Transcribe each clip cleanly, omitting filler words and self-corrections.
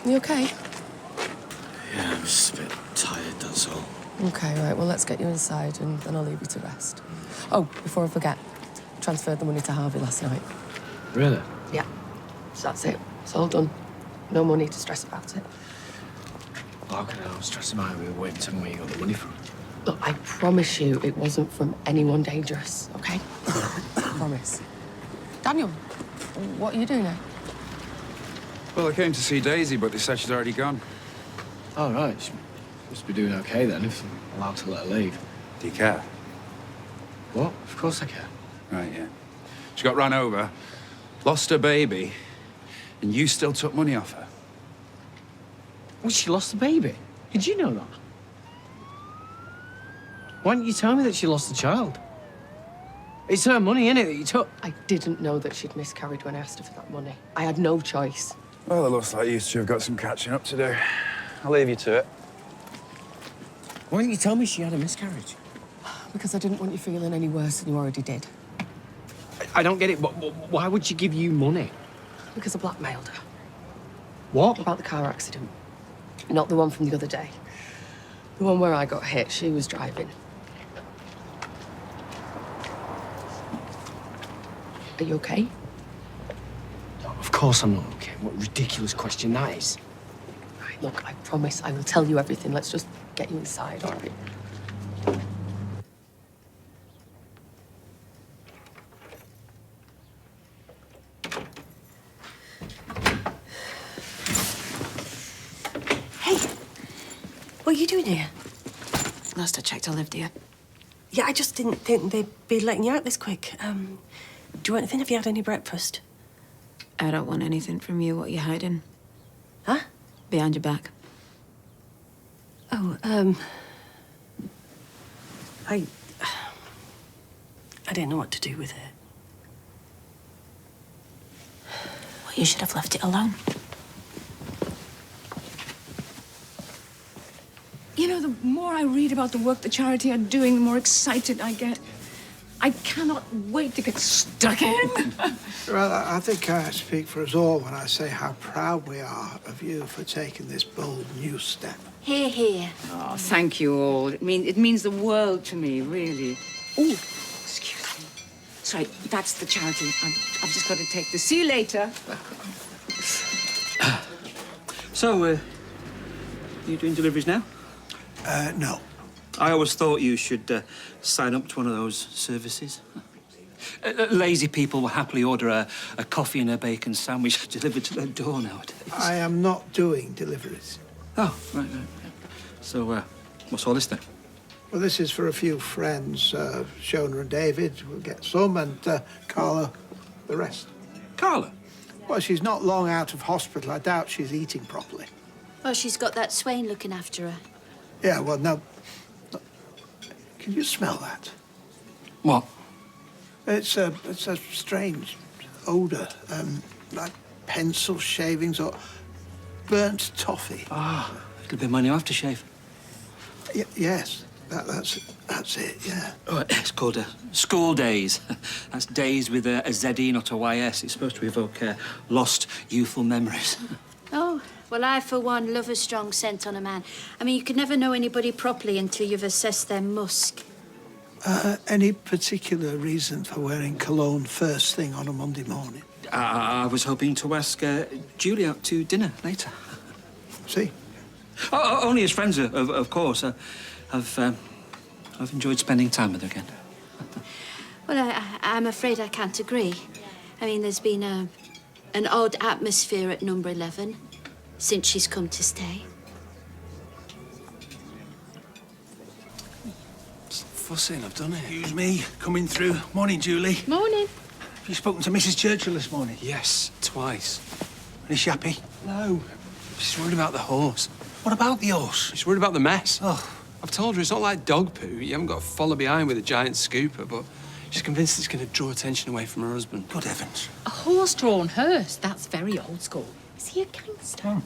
You okay? Yeah, I'm just a bit tired, that's all. Okay, right, well, let's get you inside and then I'll leave you to rest. Oh, before I forget, transferred the money to Harvey last night. Really? Yeah. So that's it. It's all done. No money to stress about it. How can I stress about it? We were waiting to tell me where you got the money from. Look, I promise you it wasn't from anyone dangerous, okay? I promise. Daniel, what are you doing now? Well, I came to see Daisy, but they said she's already gone. Oh, right. She must be doing okay then, if I'm allowed to let her leave. Do you care? What? Of course I care. Right, yeah. She got run over, lost her baby, and you still took money off her. Well, she lost the baby. Did you know that? Why didn't you tell me that she lost the child? It's her money, innit, that you took? I didn't know that she'd miscarried when I asked her for that money. I had no choice. Well, it looks like you two have got some catching up to do. I'll leave you to it. Why didn't you tell me she had a miscarriage? Because I didn't want you feeling any worse than you already did. I don't get it, but why would she give you money? Because I blackmailed her. What? About the car accident. Not the one from the other day. The one where I got hit. She was driving. Are you okay? Of course I'm not okay. What a ridiculous question that is. Right, look, I promise I will tell you everything. Let's just get you inside, all right? Hey, what are you doing here? Last I checked, I lived here. Yeah, I just didn't think they'd be letting you out this quick. Do you want anything? Have you had any breakfast? I don't want anything from you. What are you hiding? Huh? Behind your back. Oh, I didn't know what to do with it. Well, you should have left it alone. You know, the more I read about the work the charity are doing, the more excited I get. I cannot wait to get stuck in. Well, I think I speak for us all when I say how proud we are of you for taking this bold new step. Hear, hear. Oh, thank you all. It means the world to me, really. Oh, excuse me. Sorry, that's the charity. I've just got to take this. See you later. So, you doing deliveries now? No. I always thought you should sign up to one of those services. Lazy people will happily order a coffee and a bacon sandwich delivered to their door nowadays. I am not doing deliveries. Oh, right. So, what's all this then? Well, this is for a few friends. Shona and David will get some, and Carla the rest. Carla? Well, she's not long out of hospital. I doubt she's eating properly. Well, she's got that Swain looking after her. Yeah, well, no. Can you smell that? What? It's a strange odour, like pencil shavings or burnt toffee. Ah, it'll be my new aftershave. Yes, that's it, yeah. Oh, it's called School Days. That's days with a Z-E, not a Y-S. It's supposed to evoke lost youthful memories. Oh, well, I, for one, love a strong scent on a man. I mean, you could never know anybody properly until you've assessed their musk. Any particular reason for wearing cologne first thing on a Monday morning? I was hoping to ask Julie out to dinner later. See? Oh, only as friends, of course. I've enjoyed spending time with her again. Well, I'm afraid I can't agree. I mean, there's been an odd atmosphere at number 11 since she's come to stay. Fussing, I've done it. Excuse me, coming through. Morning, Julie. Morning. Have you spoken to Mrs. Churchill this morning? Yes, twice. And is she happy? No, she's worried about the horse. What about the horse? She's worried about the mess. Oh. I've told her it's not like dog poo. You haven't got to follow behind with a giant scooper, but she's convinced it's going to draw attention away from her husband. Good heavens. A horse-drawn hearse? That's very old school. Is he a gangster?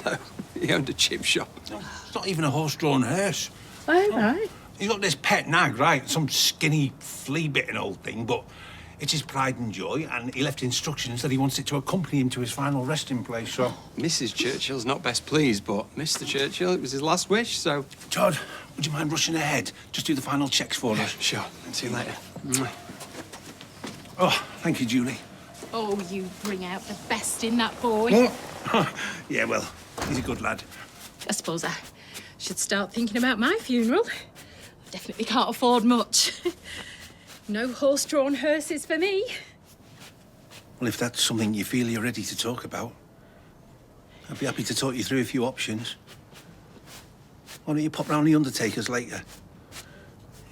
No, he owned a chip shop. It's not even a horse-drawn hearse. Oh, right. He's got this pet nag, right? Some skinny, flea-bitten old thing, but It's his pride and joy, and he left instructions that he wants it to accompany him to his final resting place, so... Mrs. Churchill's not best pleased, but Mr. Churchill, it was his last wish, so... Todd, would you mind rushing ahead? Just do the final checks for us. Sure. See you later. Oh, thank you, Julie. Oh, you bring out the best in that boy. Yeah, well, he's a good lad. I suppose I should start thinking about my funeral. I definitely can't afford much. No horse-drawn hearses for me. Well, if that's something you feel you're ready to talk about, I'd be happy to talk you through a few options. Why don't you pop round the undertaker's later?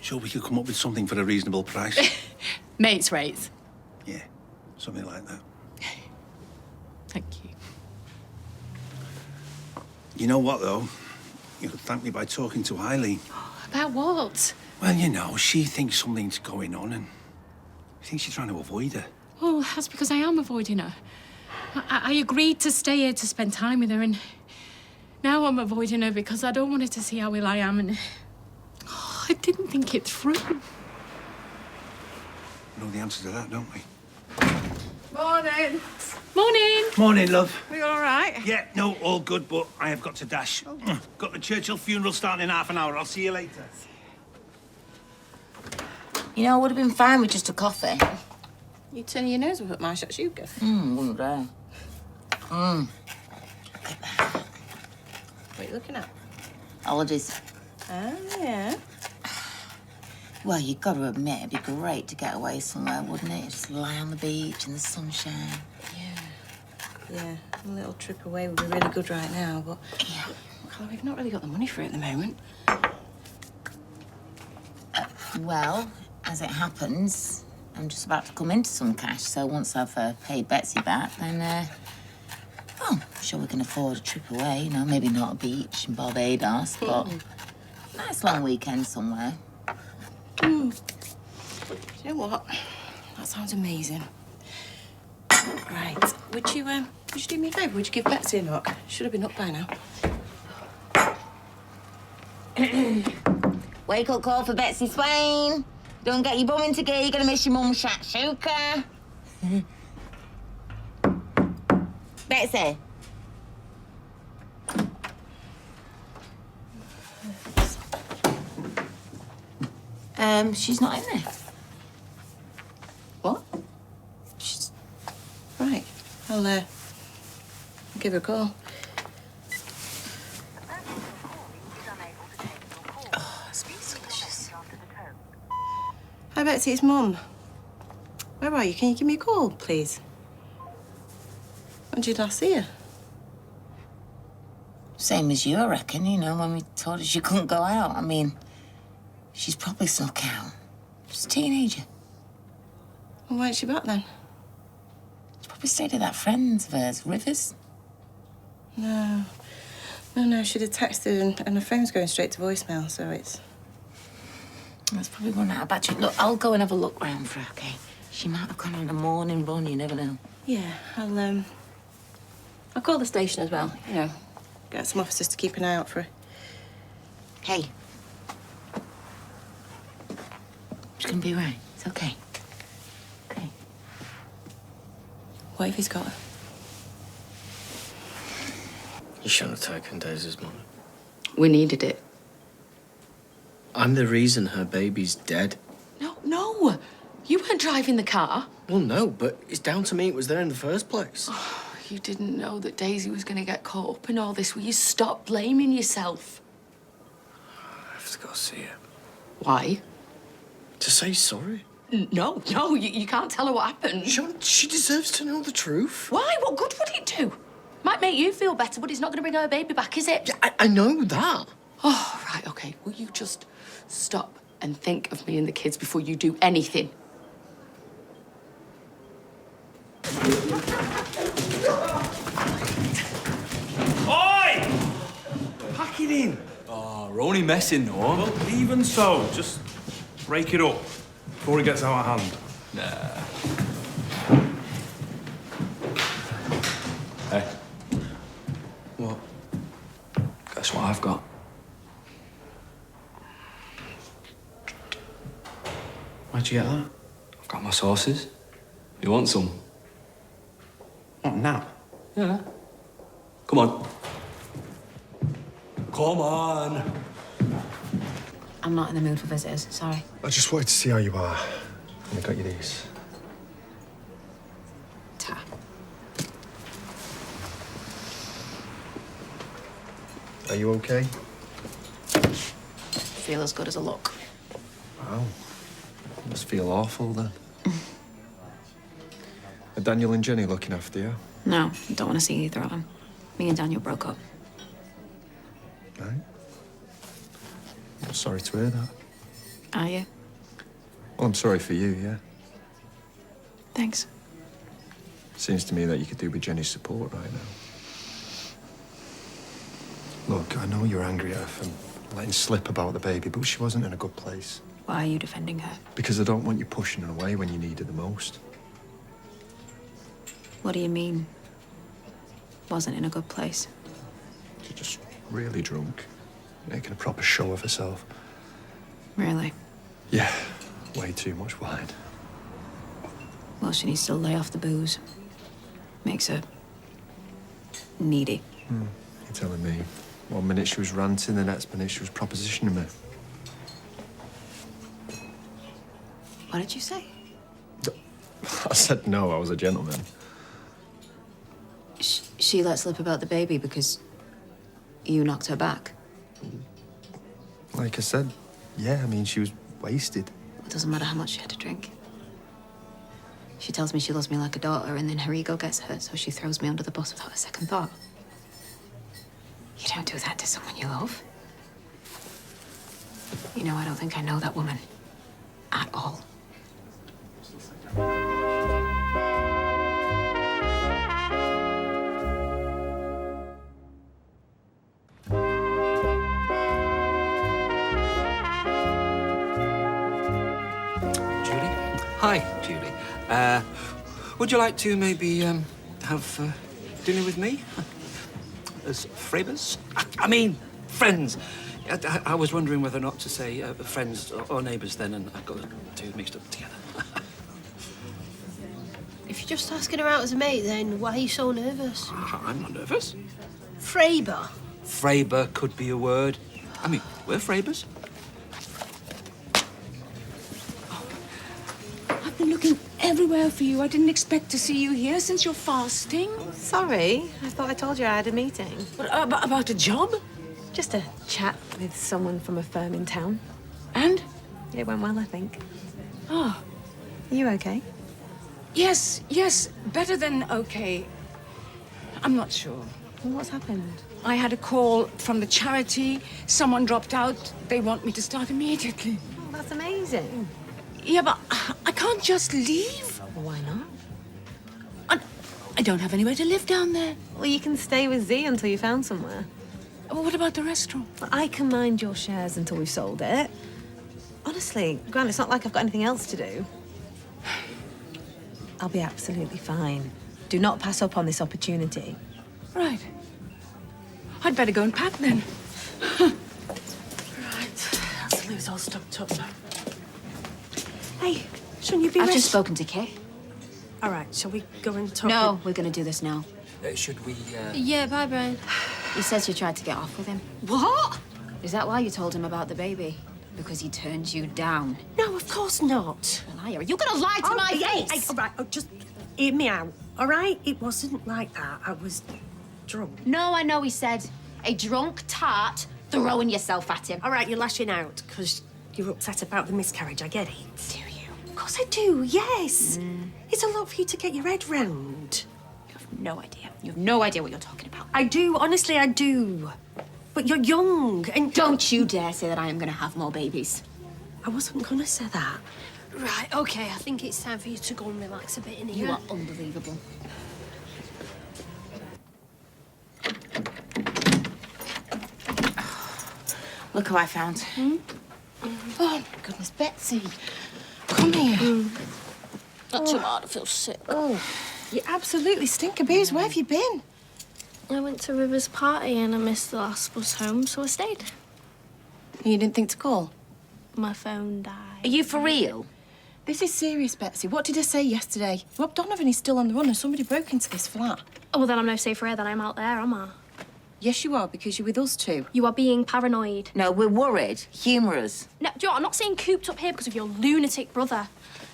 Sure we could come up with something for a reasonable price. Mates' rates. Yeah, something like that. Thank you. You know what, though? You could thank me by talking to Eileen. About what? Well, you know, she thinks something's going on and thinks you're trying to avoid her. Well, that's because I am avoiding her. I agreed to stay here to spend time with her, and now I'm avoiding her because I don't want her to see how ill I am, and I didn't think it through. We know the answer to that, don't we? Morning. Morning. Morning, love. Are you all right? Yeah, no, all good, but I have got to dash. Got the Churchill funeral starting in half an hour. I'll see you later. You know, I would have been fine with just a coffee. You turning your nose up at my shakshuka? Wouldn't dare. What are you looking at? Holidays. Oh, yeah. Well, you've got to admit, it'd be great to get away somewhere, wouldn't it? Just lie on the beach in the sunshine. Yeah, a little trip away would be really good right now, but... Yeah. Well, we've not really got the money for it at the moment. Well, as it happens, I'm just about to come into some cash, so once I've paid Betsy back, then, well, I'm sure we can afford a trip away, you know, maybe not a beach in Barbados, but nice long weekend somewhere. You know what? That sounds amazing. Right, would you do me a favour? Would you give Betsy a knock? Should have been up by now. Wake up call for Betsy Swain. Don't get your bum into gear, you're gonna miss your mum's shakshuka. Betsy. She's not in there. What? Right. I'll give her a call. Oh, it smells delicious. Hi, Betsy, it's Mum. Where are you? Can you give me a call, please? When did you last see her? Same as you, I reckon, you know, when we told her she couldn't go out. I mean, she's probably snuck out. She's a teenager. Well, why ain't she back then? She probably stayed at that friend's of hers, Rivers. No. She'd have texted and her phone's going straight to voicemail, so it's... That's probably run out of battery. Look, I'll go and have a look round for her, okay? She might have gone on a morning run, you never know. Yeah, I'll call the station as well, you know. Get some officers to keep an eye out for her. Hey. It's gonna be right. It's okay. Okay. What if he's got her? You shouldn't have taken Daisy's money. We needed it. I'm the reason her baby's dead. No. You weren't driving the car. Well, no, but it's down to me. It was there in the first place. You didn't know that Daisy was going to get caught up in all this. Will you stop blaming yourself? I have to go see her. Why? To say sorry. No, you can't tell her what happened. She deserves to know the truth. Why? What good would it do? Might make you feel better, but it's not going to bring her baby back, is it? Yeah, I know that. Oh, right, OK. Will you just stop and think of me and the kids before you do anything? Oi! Pack it in. Oh, we're only messing, though. Well, even so, just break it up before it gets out of hand. Nah. Hey. What? Guess what I've got? Where'd you get that? I've got my sources. You want some? What, now? Yeah. Come on. Come on. I'm not in the mood for visitors, sorry. I just wanted to see how you are. And I got you these. Ta. Are you okay? Feel as good as a look. Wow. Must feel awful then. Are Daniel and Jenny looking after you? No, I don't want to see either of them. Me and Daniel broke up. Right. I'm sorry to hear that. Are you? Well, I'm sorry for you, yeah. Thanks. Seems to me that you could do with Jenny's support right now. Look, I know you're angry at her for letting slip about the baby, but she wasn't in a good place. Why are you defending her? Because I don't want you pushing her away when you need her the most. What do you mean? Wasn't in a good place? She's just really drunk, making a proper show of herself. Really? Yeah, way too much wine. Well, she needs to lay off the booze. Makes her needy. You're telling me. 1 minute she was ranting, the next minute she was propositioning me. What did you say? I said no, I was a gentleman. She let slip about the baby because you knocked her back. Like I said, yeah, I mean, she was wasted. It doesn't matter how much she had to drink. She tells me she loves me like a daughter, and then her ego gets hurt, so she throws me under the bus without a second thought. You don't do that to someone you love. You know, I don't think I know that woman at all. Julie? Hi, Julie. Would you like to maybe have dinner with me? As Fravers? I mean, friends. I was wondering whether or not to say friends or neighbours then, and I've got the two mixed up together. If you're just asking her out as a mate, then why are you so nervous? I'm not nervous. Fraber. Fraber could be a word. I mean, we're Fravers. I've been looking everywhere for you. I didn't expect to see you here since you're fasting. Sorry, I thought I told you I had a meeting. What, about a job? Just a chat with someone from a firm in town. And? It went well, I think. Oh. Are you okay? Yes, better than okay. I'm not sure. What's happened? I had a call from the charity. Someone dropped out. They want me to start immediately. Oh, that's amazing. Yeah, but I can't just leave. Well, why not? I don't have anywhere to live down there. Well, you can stay with Z until you found somewhere. Well, what about the restaurant? Well, I can mind your shares until we've sold it. Honestly, Grant, it's not like I've got anything else to do. I'll be absolutely fine. Do not pass up on this opportunity. Right. I'd better go and pack then. Right, that's Lou's all stocked up. Hey, shouldn't you be I've ready? just spoken to Kay. All right, shall we go and talk? No, we're going to do this now. Should we, Yeah, bye, Brian. He says you tried to get off with him. What? Is that why you told him about the baby? Because he turned you down? No, of course not. Liar, you're going to lie to my face! All right, just hear me out, all right? It wasn't like that. I was drunk. No, I know he said. A drunk tart throwing yourself at him. All right, you're lashing out because you're upset about the miscarriage. I get it. Do you? Of course I do, yes. It's a lot for you to get your head round. You have no idea. You have no idea what you're talking about. I do, honestly, I do. But you're young and... Don't you dare say that I am going to have more babies. I wasn't going to say that. Right, OK, I think it's time for you to go and relax a bit in here. You are unbelievable. Look who I found. Oh, my goodness, Betsy. Come here. Not too hard, I feel sick. Oh, You absolutely stink of beers. Where have you been? I went to River's party and I missed the last bus home, so I stayed. You didn't think to call? My phone died. Are you for real? This is serious, Betsy. What did I say yesterday? Rob Donovan's still on the run and somebody broke into this flat. Oh, well, then I'm no safer here than I'm out there, am I? Yes, you are, because you're with us too. You are being paranoid. No, we're worried. Humour us. No, do you know what? I'm not saying cooped up here because of your lunatic brother.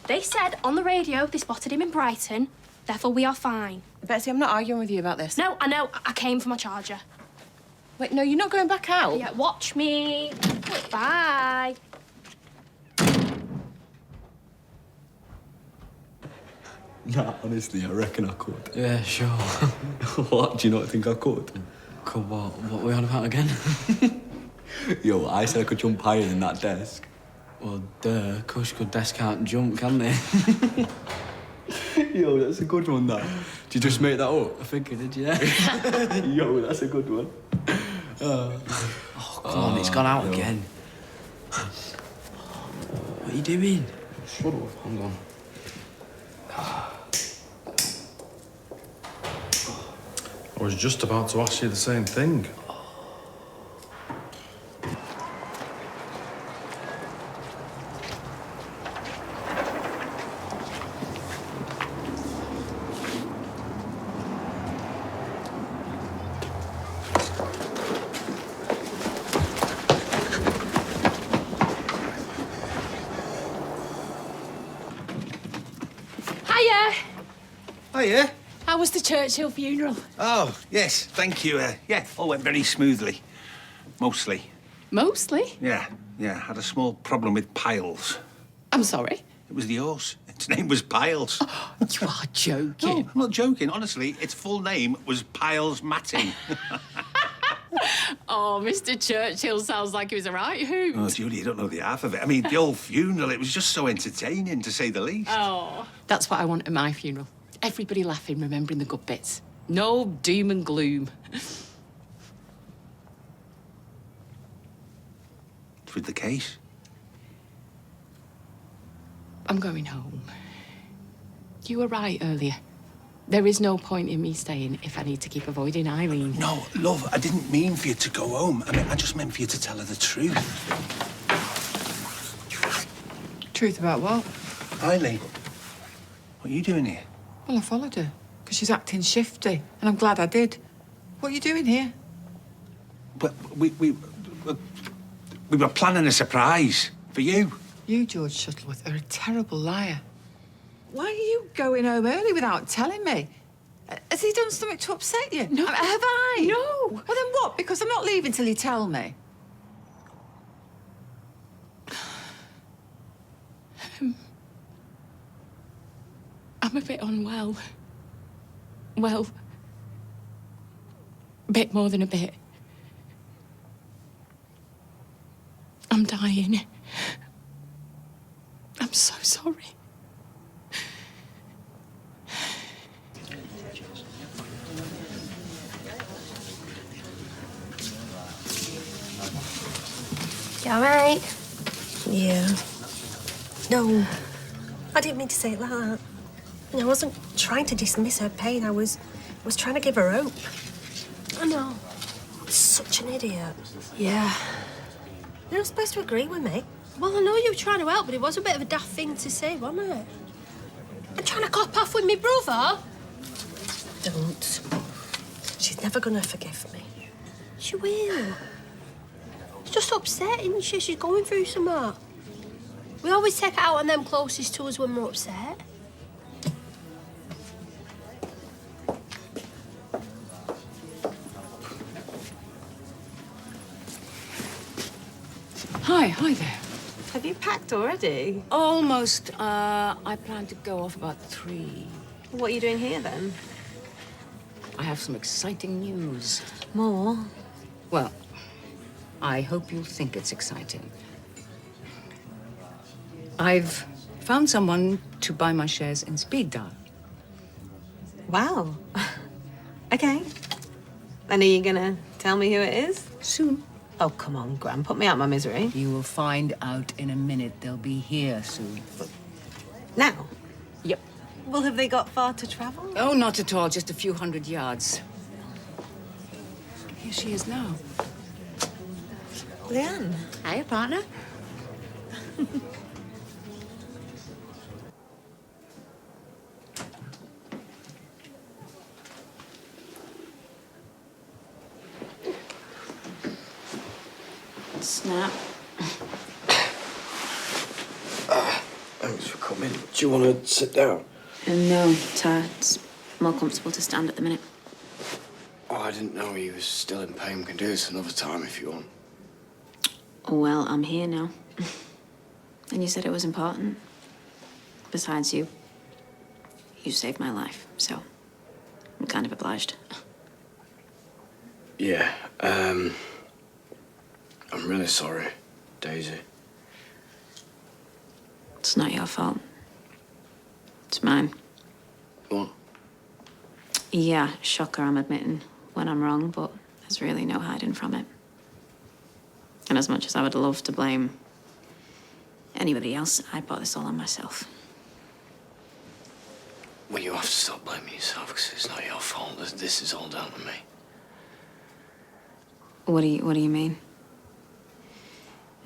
They said on the radio they spotted him in Brighton, therefore we are fine. Betsy, I'm not arguing with you about this. No, I know. I came for my charger. Wait, no, you're not going back out? Yeah, watch me. Bye. Nah, honestly, I reckon I could. Yeah, sure. What? Do you not think I could? Cool, what are we on about again? Yo, I said I could jump higher than that desk. Well, duh, course good desk can't jump, can they? Yo, that's a good one, that. Did you just make that up? I think I did, yeah. Yo, that's a good one. Oh, come on, it's gone out again. What are you doing? Shut up. Hang on. I was just about to ask you the same thing. Hiya! Hiya. How was the Churchill funeral? Oh, yes, thank you. Yeah, all went very smoothly. Mostly. Mostly? Yeah. Had a small problem with Piles. I'm sorry? It was the horse. Its name was Piles. You are joking. No, I'm not joking. Honestly, its full name was Piles Matting. Oh, Mr. Churchill sounds like he was a right hoot. Oh, Julie, you don't know the half of it. I mean, the whole funeral, it was just so entertaining, to say the least. Oh. That's what I want at my funeral. Everybody laughing, remembering the good bits. No doom and gloom. With the case. I'm going home. You were right earlier. There is no point in me staying if I need to keep avoiding Eileen. No, love, I didn't mean for you to go home. I just meant for you to tell her the truth. Truth about what? Eileen, what are you doing here? Well, I followed her because she's acting shifty, and I'm glad I did. What are you doing here? But we were planning a surprise for you. You, George Shuttleworth, are a terrible liar. Why are you going home early without telling me? Has he done something to upset you? No. Have I? No. Well, then what? Because I'm not leaving till you tell me. I'm a bit unwell. Well, a bit more than a bit. I'm dying. I'm so sorry. You all right? Yeah. No, I didn't mean to say it like that. I wasn't trying to dismiss her pain. I was trying to give her hope. I know. Such an idiot. Yeah. You're not supposed to agree with me. Well, I know you were trying to help, but it was a bit of a daft thing to say, wasn't it? I'm trying to cop off with me brother. Don't. She's never gonna forgive me. She will. It's just upsetting. She's going through something. We always take it out on them closest to us when we're upset. Hi there. Have you packed already? Almost. I plan to go off about 3. What are you doing here then? I have some exciting news. More? Well, I hope you'll think it's exciting. I've found someone to buy my shares in Speed Dial. Wow. Okay. And are you gonna tell me who it is? Soon. Oh, come on, Gran. Put me out my misery. You will find out in a minute. They'll be here soon. Now? Yep. Well, have they got far to travel? Oh, not at all. Just a few hundred yards. Here she is now. Leanne. Hiya, partner. Snap. Thanks for coming. Do you want to sit down? No, it's more comfortable to stand at the minute. Oh, I didn't know you were still in pain. We can do this another time if you want. Well, I'm here now. And you said it was important. Besides, you saved my life, so I'm kind of obliged. Yeah, I'm really sorry, Daisy. It's not your fault. It's mine. What? Yeah, shocker, I'm admitting when I'm wrong, but there's really no hiding from it. And as much as I would love to blame anybody else, I brought this all on myself. Well, you have to stop blaming yourself because it's not your fault. This is all down to me. What do you mean?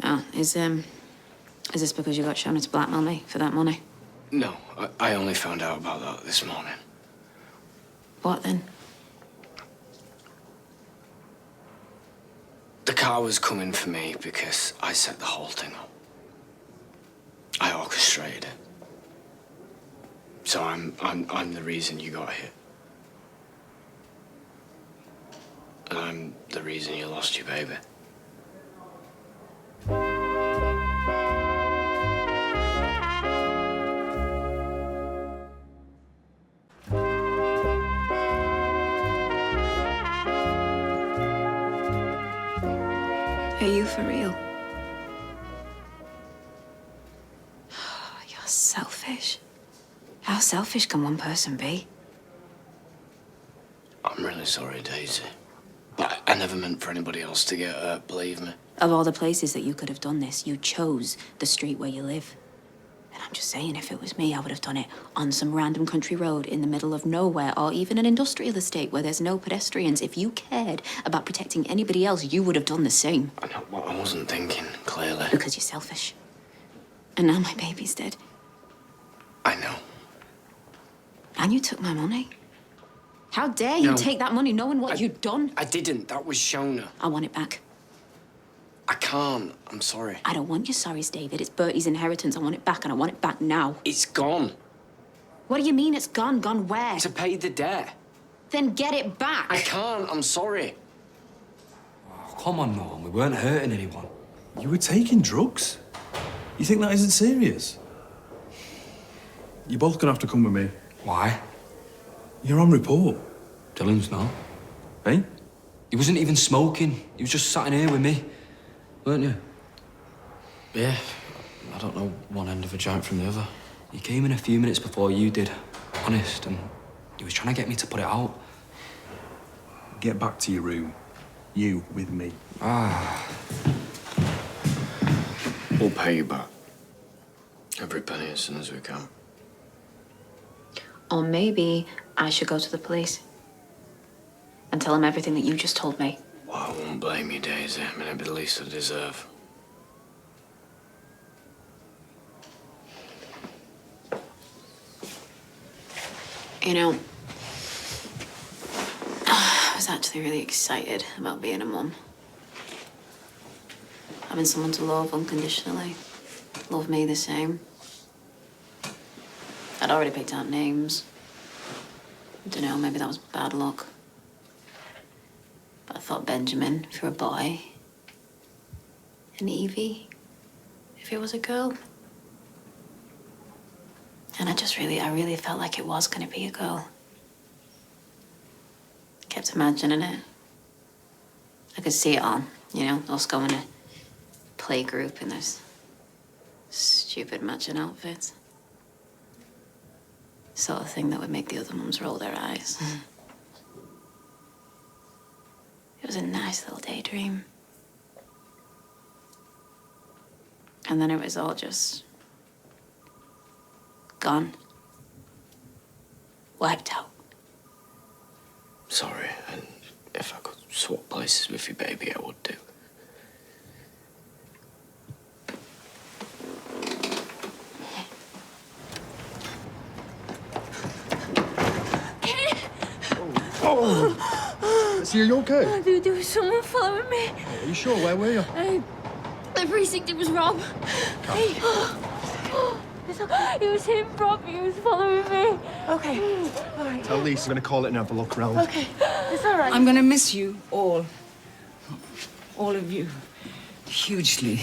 Oh, is this because you got Shona to blackmail me for that money? No, I only found out about that this morning. What then? The car was coming for me because I set the whole thing up. I orchestrated it. So I'm the reason you got hit. And I'm the reason you lost your baby. Are you for real? You're selfish. How selfish can one person be? I'm really sorry, Daisy. I never meant for anybody else to get hurt, believe me. Of all the places that you could have done this, you chose the street where you live. And I'm just saying, if it was me, I would have done it on some random country road in the middle of nowhere, or even an industrial estate where there's no pedestrians. If you cared about protecting anybody else, you would have done the same. I know, but I wasn't thinking clearly. Because you're selfish. And now my baby's dead. I know. And you took my money. How dare you take that money knowing what you'd done? I didn't. That was Shona. I want it back. I can't. I'm sorry. I don't want your sorries, David. It's Bertie's inheritance. I want it back, and I want it back now. It's gone. What do you mean it's gone? Gone where? To pay the debt. Then get it back. I can't. I'm sorry. Oh, come on, Norm. We weren't hurting anyone. You were taking drugs? You think that isn't serious? You're both gonna have to come with me. Why? You're on report. Dylan's not. Eh? He wasn't even smoking. He was just sat in here with me. Weren't you? Yeah. I don't know one end of a joint from the other. He came in a few minutes before you did. Honest, and he was trying to get me to put it out. Get back to your room. You with me. We'll pay you back. Every penny as soon as we can. Or maybe I should go to the police and tell them everything that you just told me. Well, I won't blame you, Daisy. I mean, it'd be the least I deserve. You know, I was actually really excited about being a mum. Having someone to love unconditionally, love me the same. I'd already picked out names. I don't know, maybe that was bad luck. But I thought Benjamin for a boy. And Evie, if it was a girl. And I really felt like it was gonna be a girl. Kept imagining it. I could see it on, you know, us going to play group in those stupid matching outfits. Sort of thing that would make the other mums roll their eyes. It was a nice little daydream. And then it was all just gone. Wiped out. Sorry, and if I could swap places with your baby, I would do. Oh! See, are you okay? There was someone following me. Are you sure? Where were you? The precinct, it was Rob. Hey. It was him, Rob. He was following me. Okay. All right. Tell Lisa I'm going to call it and have a look round. Okay. It's all right. I'm going to miss you all. All of you. Hugely.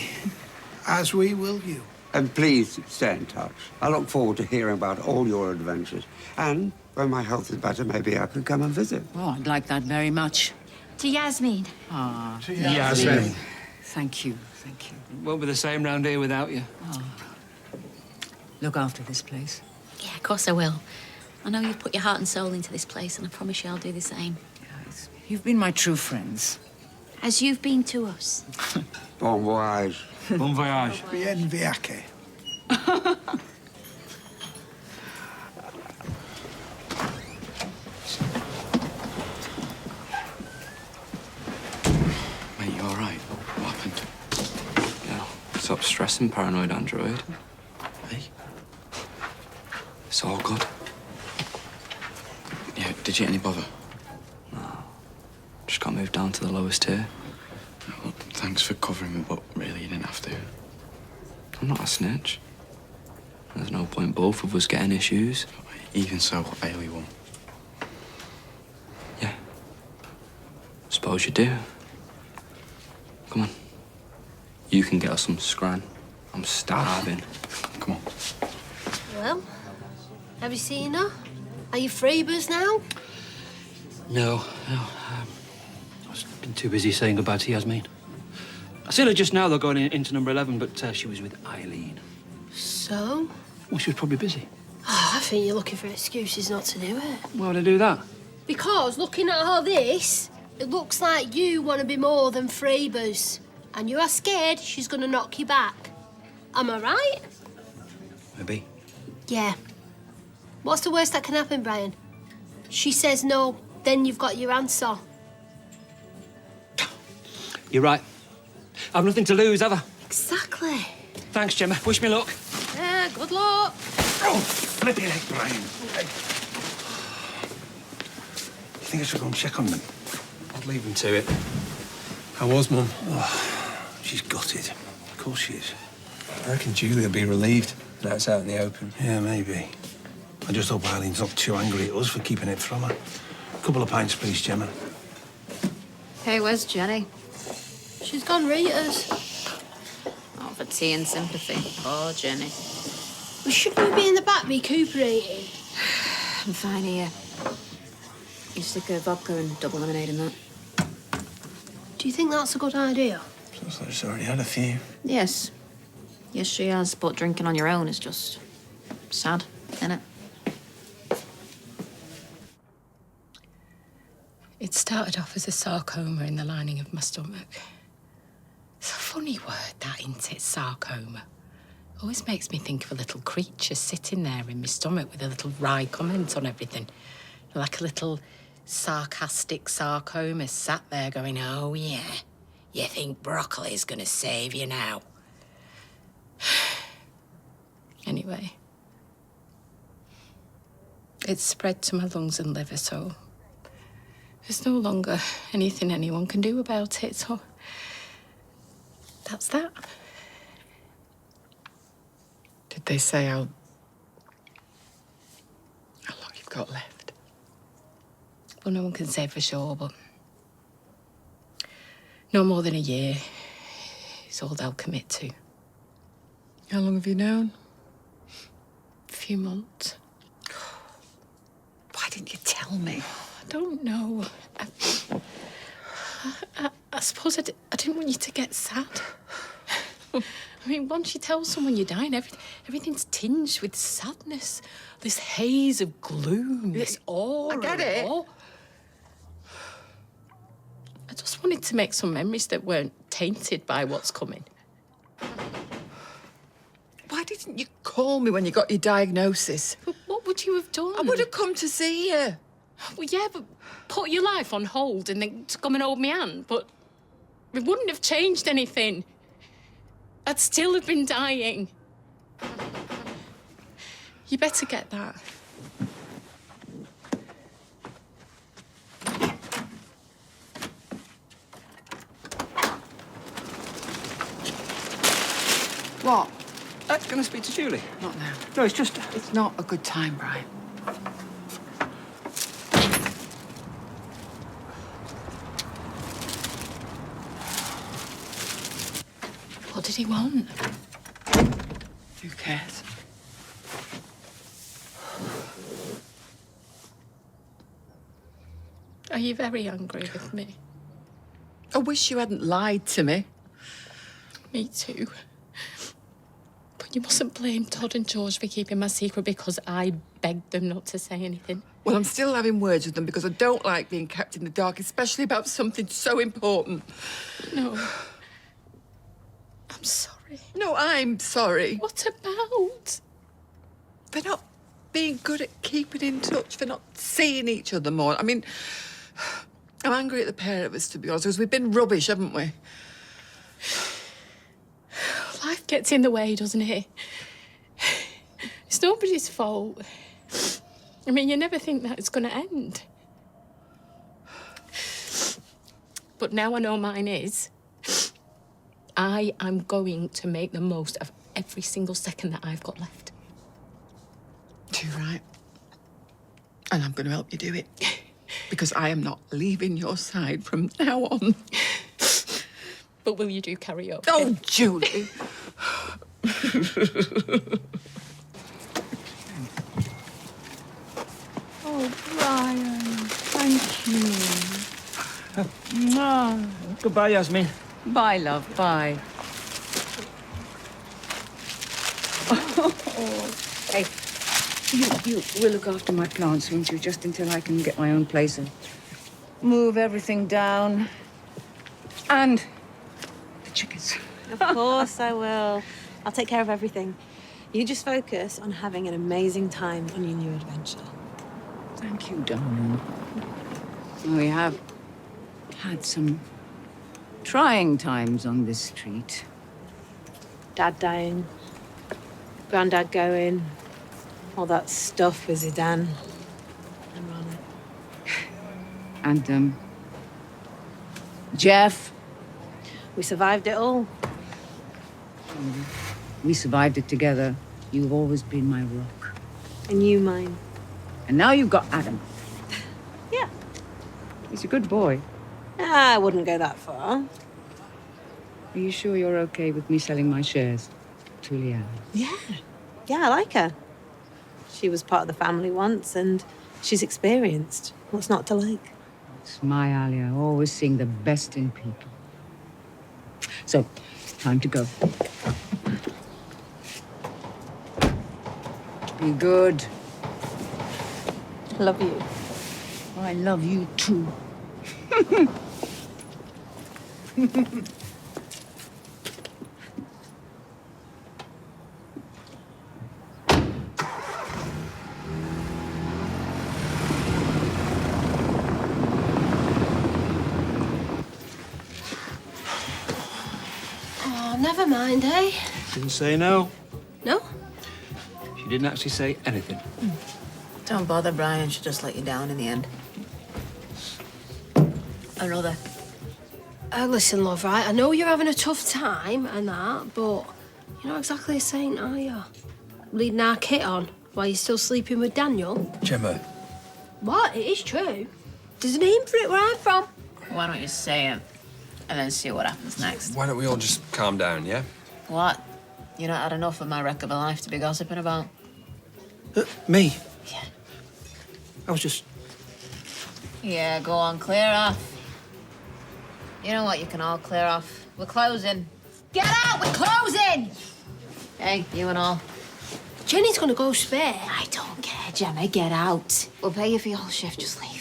As we will you. And please stay in touch. I look forward to hearing about all your adventures. And when my health is better, maybe I could come and visit. Oh, I'd like that very much. To Yasmin. Ah. To Yasmin. Thank you. Thank you. It won't be the same round here without you. Oh. Look after this place. Yeah, of course I will. I know you've put your heart and soul into this place, and I promise you I'll do the same. You've been my true friends. As you've been to us. Bon voyage. Bon voyage. Bien viaje. Mate, you all right? What happened? Yeah, stop stressing, paranoid android. Hey? It's all good. Yeah, did you get any bother? No. Just got moved down to the lowest tier. Well, thanks for covering me, but really you didn't have to. I'm not a snitch. There's no point both of us getting issues. Even so, I owe you one. Yeah. Suppose you do. Come on. You can get us some scran. I'm starving. Come on. Well, have you seen her? Are you freebers now? No. I've been too busy saying goodbye to Yasmin. I seen her just now, though, going into number 11, but she was with Eileen. So? Well, she was probably busy. Oh, I think you're looking for excuses not to do it. Why would I do that? Because looking at all this, it looks like you want to be more than freebers. And you are scared she's going to knock you back. Am I right? Maybe. Yeah. What's the worst that can happen, Brian? She says no, then you've got your answer. You're right. I've nothing to lose, have I? Exactly. Thanks, Gemma. Wish me luck. Yeah, good luck. Oh, flip your leg, Brian. Hey. You think I should go and check on them? I'd leave them to it. How was Mum? Oh, she's gutted. Of course she is. I reckon Julie will be relieved that it's out in the open. Yeah, maybe. I just hope Eileen's not too angry at us for keeping it from her. A couple of pints, please, Gemma. Hey, where's Jenny? She's gone Rita's. Oh, for tea and sympathy. Oh, Jenny. Well, shouldn't we be in the back recuperating? I'm fine here. You stick a vodka and double lemonade in that. Do you think that's a good idea? Looks like she's already had a few. Yes. Yes, she has, but drinking on your own is just sad, innit? It started off as a sarcoma in the lining of my stomach. It's a funny word, that, isn't it, sarcoma? Always makes me think of a little creature sitting there in my stomach with a little wry comment on everything. Like a little sarcastic sarcoma sat there going, oh, yeah, you think broccoli's gonna save you now? Anyway, it's spread to my lungs and liver, so there's no longer anything anyone can do about it, so that's that. Did they say how long you've got left? Well, no one can say for sure, but no more than a year is all they'll commit to. How long have you known? A few months. Why didn't you tell me? I don't know. I suppose I didn't want you to get sad. I mean, once you tell someone you're dying, everything's tinged with sadness. This haze of gloom, this aura. I get it. I just wanted to make some memories that weren't tainted by what's coming. Why didn't you call me when you got your diagnosis? But what would you have done? I would have come to see you. Well, yeah, but put your life on hold and then to come and hold me hand. But it wouldn't have changed anything. I'd still have been dying. You better get that. What? Can I speak to Julie? Not now. No, it's just... It's not a good time, Brian. What did he want? Who cares? Are you very angry with me? I wish you hadn't lied to me. Me too. But you mustn't blame Todd and George for keeping my secret because I begged them not to say anything. Well, I'm still having words with them because I don't like being kept in the dark, especially about something so important. No. I'm sorry. No, I'm sorry. What about? For not being good at keeping in touch, for not seeing each other more. I mean, I'm angry at the pair of us, to be honest, because we've been rubbish, haven't we? Life gets in the way, doesn't it? It's nobody's fault. I mean, you never think that it's going to end. But now I know mine is. I am going to make the most of every single second that I've got left. Too right. And I'm going to help you do it. Because I am not leaving your side from now on. But will you do karaoke? Oh, Julie. Oh, Brian, thank you. Goodbye, Yasmin. Bye, love, bye. Hey, you will look after my plants, won't you? Just until I can get my own place and move everything down. And the chickens. Of course I will. I'll take care of everything. You just focus on having an amazing time on your new adventure. Thank you, darling. We have had some trying times on this street. Dad dying, Grandad going, all that stuff with Zidane and Ronnie. And, Jeff. We survived it all. We survived it together. You've always been my rock. And you mine. And now you've got Adam. Yeah. He's a good boy. I wouldn't go that far. Are you sure you're okay with me selling my shares to Leanne? Yeah. Yeah, I like her. She was part of the family once, and she's experienced. What's not to like? It's my Alia, always seeing the best in people. So, time to go. Be good. Love you. I love you too. Oh, never mind, eh? Didn't say no. No? She didn't actually say anything. Don't bother, Brian. She'll just let you down in the end. Another. Listen, love, right? I know you're having a tough time and that, but you're not exactly a saint, are you? Leading our kit on while you're still sleeping with Daniel. Gemma. What? It is true. There's a name for it where I'm from. Why don't you say it and then see what happens next? Why don't we all just calm down, yeah? What? You not had enough of my wreck of a life to be gossiping about? Me? Yeah. I was just... Yeah, go on, clear off. You know what? You can all clear off. We're closing. Get out! We're closing! Hey, you and all. Jenny's gonna go spare. I don't care, Gemma. Get out. We'll pay you for your whole shift. Just leave.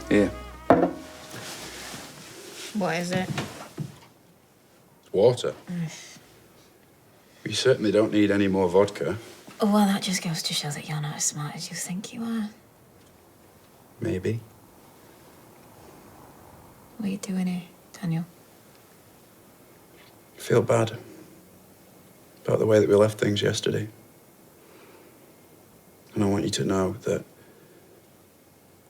Here. What is it? Water. You certainly don't need any more vodka. Oh, well, that just goes to show that you're not as smart as you think you are. Maybe. What are you doing here, Daniel? I feel bad about the way that we left things yesterday. And I want you to know that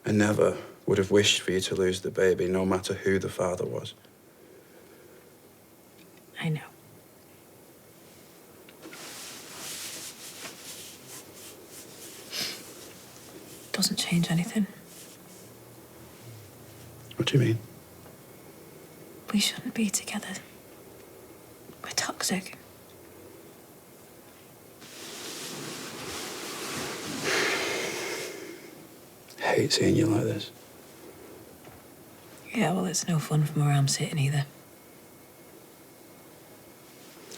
I never would have wished for you to lose the baby, no matter who the father was. I know. Doesn't change anything. What do you mean? We shouldn't be together. We're toxic. I hate seeing you like this. Yeah, well, it's no fun from where I'm sitting either.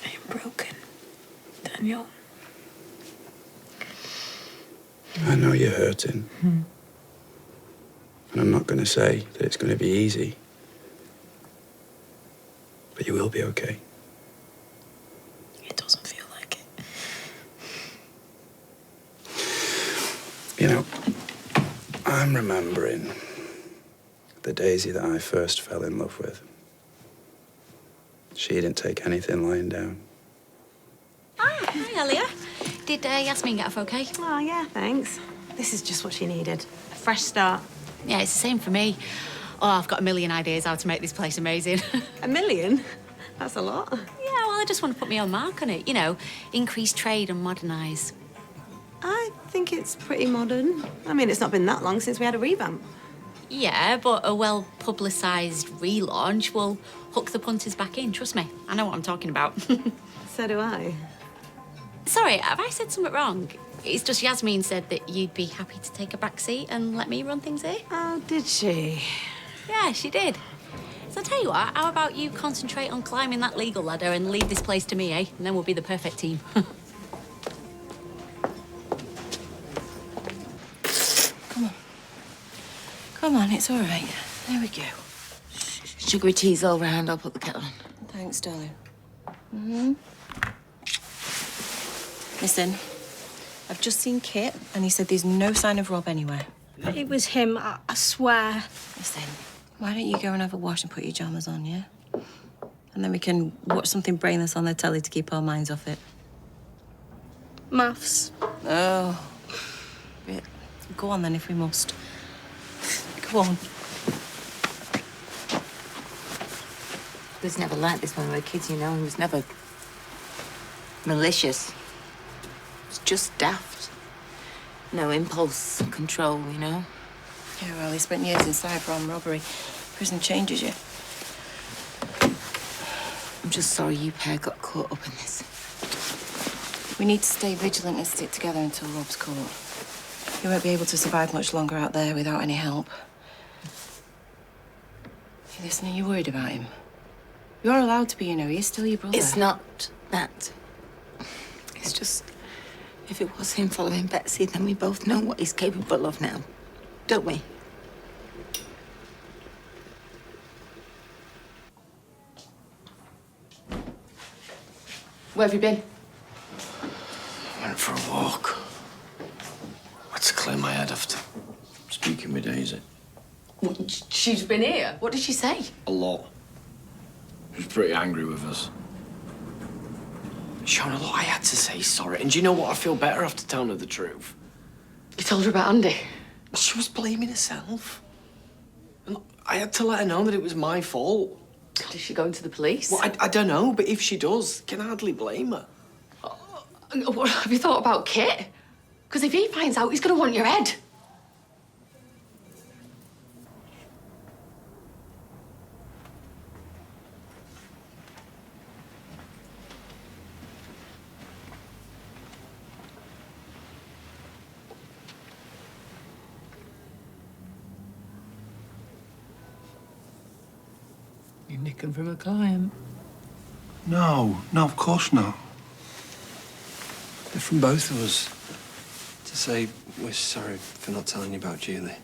I am broken, Daniel. I know you're hurting. And I'm not going to say that it's going to be easy. But you will be okay. It doesn't feel like it. You know, I'm remembering the Daisy that I first fell in love with. She didn't take anything lying down. Hi, Alia. Did Yasmin get off okay? Oh, yeah, thanks. This is just what she needed. A fresh start. Yeah, it's the same for me. Oh, I've got a million ideas how to make this place amazing. A million? That's a lot. Yeah, well, I just want to put my own mark on it. You know, increase trade and modernise. I think it's pretty modern. I mean, it's not been that long since we had a revamp. Yeah, but a well-publicised relaunch will hook the punters back in. Trust me, I know what I'm talking about. So do I. Sorry, have I said something wrong? It's just Yasmin said that you'd be happy to take a back seat and let me run things here. Oh, did she? Yeah, she did. So I'll tell you what, how about you concentrate on climbing that legal ladder and leave this place to me, eh? And then we'll be the perfect team. Come on. Come on, it's all right. There we go. Sugary tea's all round. I'll put the kettle on. Thanks, darling. Listen, I've just seen Kit, and he said there's no sign of Rob anywhere. It was him, I swear. Listen, why don't you go and have a wash and put your pajamas on, yeah? And then we can watch something brainless on the telly to keep our minds off it. Maths. Oh. Bit. Go on then if we must. Go on. He was never like this when we were kids, you know. He was never malicious. It was just daft. No impulse control, you know. Yeah, well, he spent years inside for armed robbery. Prison changes you. I'm just sorry you pair got caught up in this. We need to stay vigilant and stick together until Rob's caught. He won't be able to survive much longer out there without any help. Hey, listen, are you worried about him? You're allowed to be, you know. He's still your brother. It's not that. It's just, if it was him following Betsy, then we both know what he's capable of now, don't we? Where have you been? Went for a walk. Had to clear my head after speaking with Daisy. She's been here. What did she say? A lot. She was pretty angry with us. Shona, look, I had to say sorry. And do you know what? I feel better after telling her the truth. You told her about Andy? She was blaming herself. And look, I had to let her know that it was my fault. Is she going to the police? Well, I don't know, but if she does, can hardly blame her. What have you thought about Kit? Because if he finds out, he's going to want your head. You're nicking from a client. No, of course not. They're from both of us. To say we're sorry for not telling you about Julie.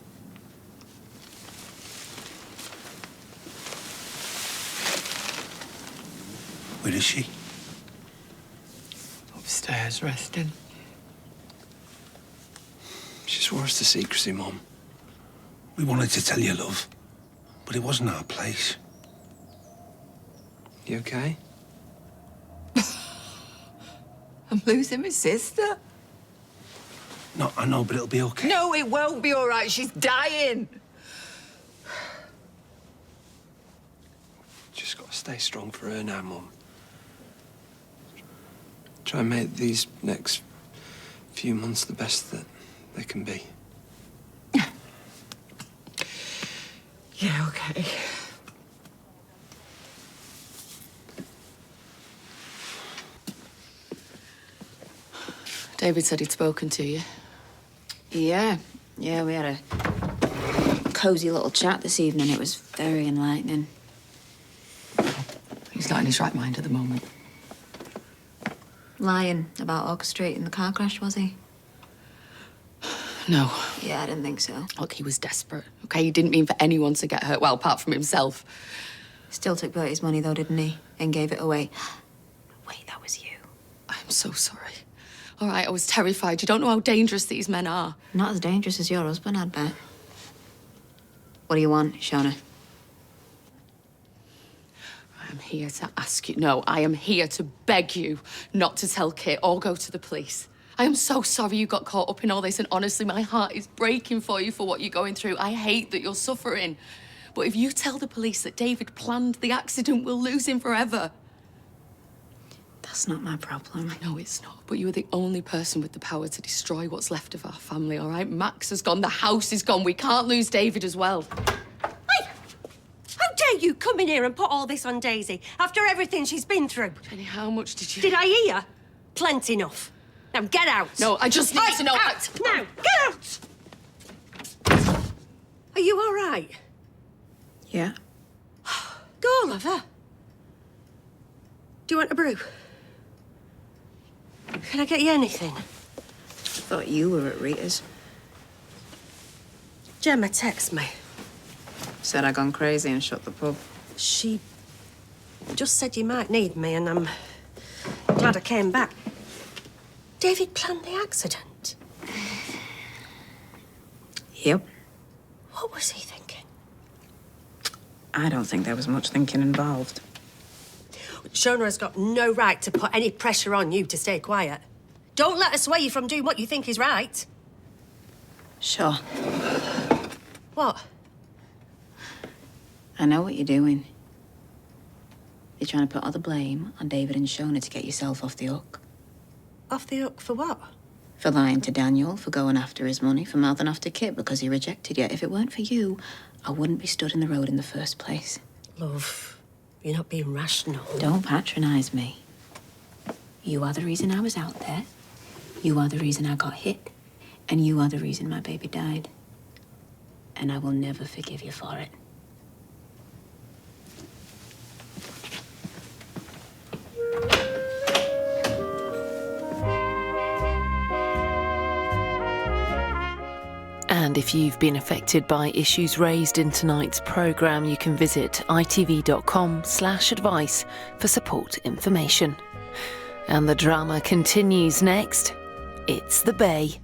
Where is she? Upstairs, resting. She swore us to secrecy, Mum. We wanted to tell you, love. But it wasn't our place. You okay? I'm losing my sister. No, I know, but it'll be okay. No, it won't be all right. She's dying. Just got to stay strong for her now, Mum. Try and make these next few months the best that they can be. Yeah, okay. David said he'd spoken to you. Yeah, we had a cosy little chat this evening. It was very enlightening. He's not in his right mind at the moment. Lying about orchestrating the car crash, was he? No. Yeah, I didn't think so. Look, he was desperate, OK? He didn't mean for anyone to get hurt, well, apart from himself. Still took Bertie's money, though, didn't he? And gave it away. Wait, that was you. I'm so sorry. All right, I was terrified. You don't know how dangerous these men are. Not as dangerous as your husband, I'd bet. What do you want, Shona? I'm here to ask you... No, I am here to beg you not to tell Kit or go to the police. I am so sorry you got caught up in all this, and honestly, my heart is breaking for you for what you're going through. I hate that you're suffering. But if you tell the police that David planned the accident, we'll lose him forever. That's not my problem. I know it's not, but you are the only person with the power to destroy what's left of our family, all right? Max has gone, the house is gone. We can't lose David as well. Hey! How dare you come in here and put all this on Daisy after everything she's been through? Jenny, how much did you... Did I hear? Plenty enough. Now get out. No, I just need to know... Out! Now, get out! Are you all right? Yeah. Go on, lover. Do you want a brew? Can I get you anything? Thought you were at Rita's. Gemma texted me. Said I'd gone crazy and shut the pub. She just said you might need me, and I'm glad I came back. David planned the accident. Yep. What was he thinking? I don't think there was much thinking involved. Shona has got no right to put any pressure on you to stay quiet. Don't let her sway you from doing what you think is right. Sure. What? I know what you're doing. You're trying to put all the blame on David and Shona to get yourself off the hook. Off the hook for what? For lying to Daniel, for going after his money, for mouthing off to Kit because he rejected you. If it weren't for you, I wouldn't be stood in the road in the first place. Love, you're not being rational. Don't patronise me. You are the reason I was out there. You are the reason I got hit. And you are the reason my baby died. And I will never forgive you for it. And if you've been affected by issues raised in tonight's programme, you can visit itv.com/advice for support information. And the drama continues next. It's the Bay.